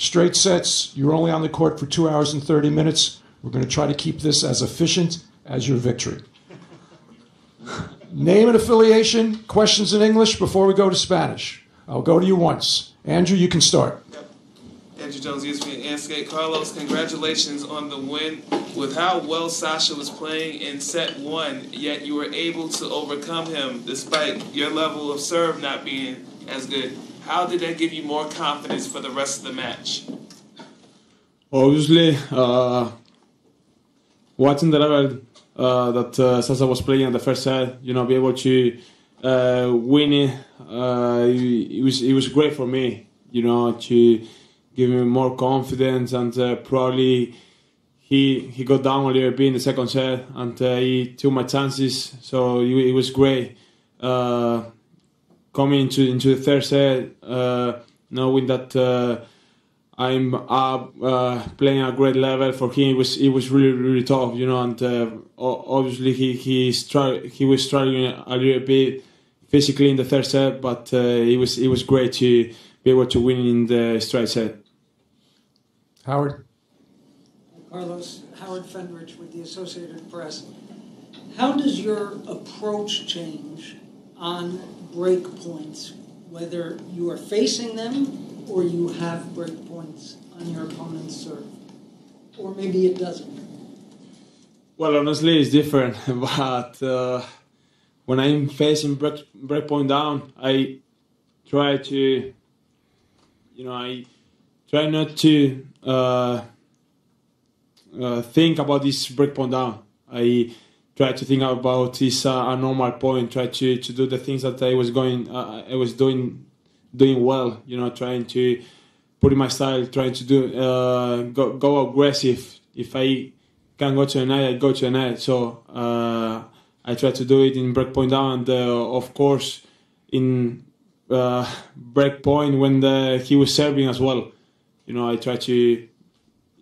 straight sets. You're only on the court for 2 hours and 30 minutes. We're going to try to keep this as efficient as your victory. Name and affiliation, questions in English before we go to Spanish. I'll go to you once. Andrew, you can start. Yep. Andrew Jones, ESPN and Skate. Carlos, congratulations on the win. With how well Sasha was playing in set one, yet you were able to overcome him despite your level of serve not being as good. How did that give you more confidence for the rest of the match? Obviously, watching the level that Sasha was playing in the first set, be able to win it, it was great for me, to give me more confidence, and probably he got down a little bit in the second set, and he took my chances, so it was great. Coming into the third set, knowing that I'm up playing at a great level for him, it was really, really tough, and obviously he was struggling a little bit physically in the third set, but it was great to be able to win in the straight set. Howard? Carlos, Howard Fendrich with the Associated Press. How does your approach change on break points, whether you are facing them or you have break points on your opponent's serve? Or maybe it doesn't. Well, honestly, it's different, but when I'm facing break point down, I try to, I try not to think about this break point down. I try to think about this a normal point. Try to do the things that I was doing well. Trying to put in my style. Trying to do go aggressive. If I can go to the net, I go to the net. So I try to do it in break point down, and of course in break point when he was serving as well. I try to,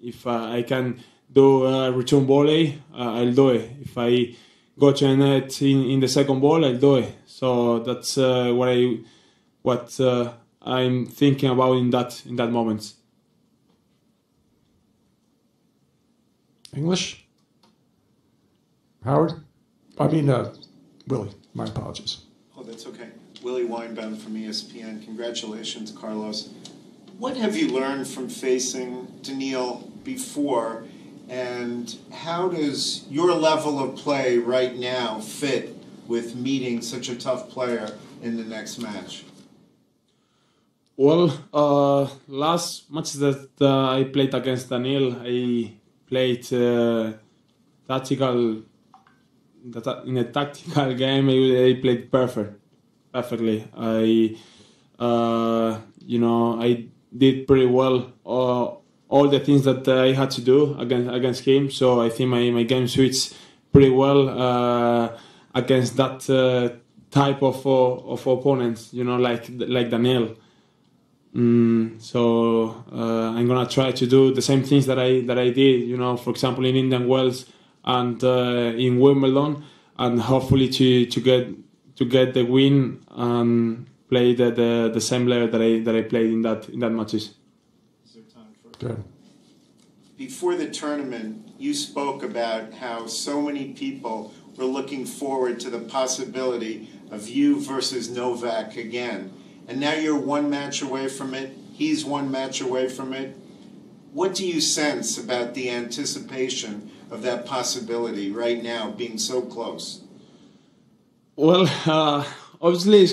if I can do a return volley, I'll do it. If I go to the net in the second ball, I'll do it. So that's what I'm thinking about in that moment. English? Howard? I mean, Willie. My apologies. Oh, that's okay. Willie Weinbaum from ESPN. Congratulations, Carlos. What have you learned from facing Daniil before, and how does your level of play right now fit with meeting such a tough player in the next match? Well, last match that I played against Daniil, I played tactical. In a tactical game, I played perfectly. I did pretty well. All the things that I had to do against him. So I think my game suits pretty well against that type of opponents. Like Daniil. So I'm gonna try to do the same things that I did. For example, in Indian Wells and in Wimbledon, and hopefully to get the win and play the same level that I played in that matches. Is there time for? Good. Before the tournament, you spoke about how so many people were looking forward to the possibility of you versus Novak again, and now you're one match away from it. He's one match away from it. What do you sense about the anticipation of that possibility right now, being so close? Well, obviously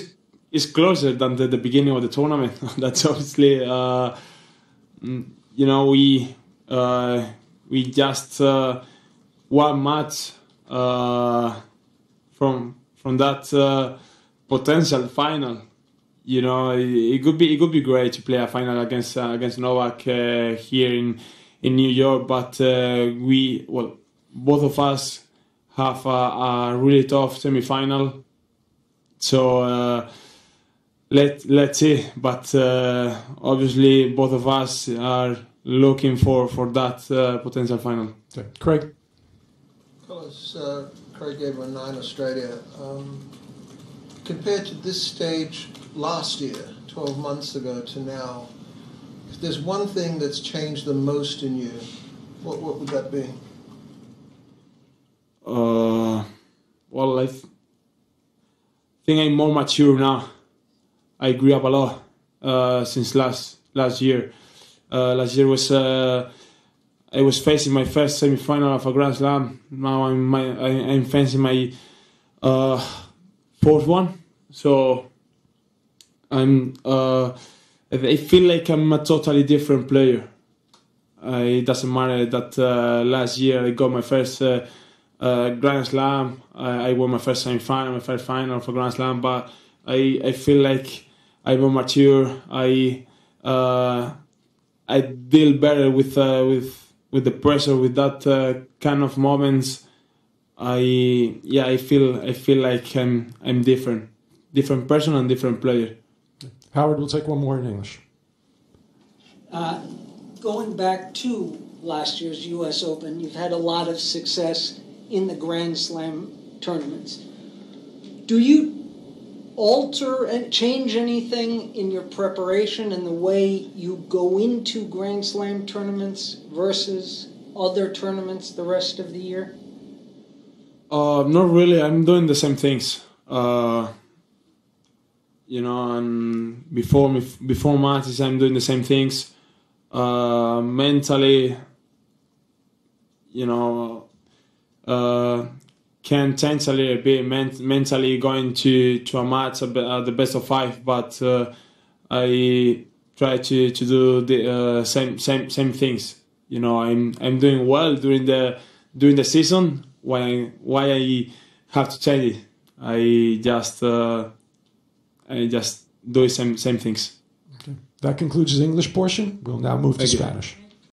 it's closer than the beginning of the tournament. That's obviously, we just one match from that potential final. It could be great to play a final against Novak here in New York, but both of us have a really tough semi-final. So let's see. But obviously, both of us are looking for that potential final. Okay. Craig? Carlos, Craig Gabriel, 9 Australia. Compared to this stage last year, 12 months ago to now, there's one thing that's changed the most in you, what would that be? Well, I think I'm more mature now. I grew up a lot since last year. Last year was I was facing my first semi-final of a Grand Slam. Now I'm facing my fourth one. So I feel like I'm a totally different player. It doesn't matter that last year I got my first Grand Slam. I won my first semi-final, my first final for Grand Slam. But I feel like I'm more mature. I deal better with the pressure, with that kind of moments. I feel like I'm different person and different player. Howard, we'll take one more in English. Going back to last year's U.S. Open, you've had a lot of success in the Grand Slam tournaments. Do you alter and change anything in your preparation and the way you go into Grand Slam tournaments versus other tournaments the rest of the year? Not really. I'm doing the same things. And before matches, I'm doing the same things. Mentally, can potentially be mentally going to a match at the best of 5, but I try to do the same things. I'm doing well during the season. Why I have to change it? I just do same things. Okay. That concludes the English portion. We'll now move to Spanish.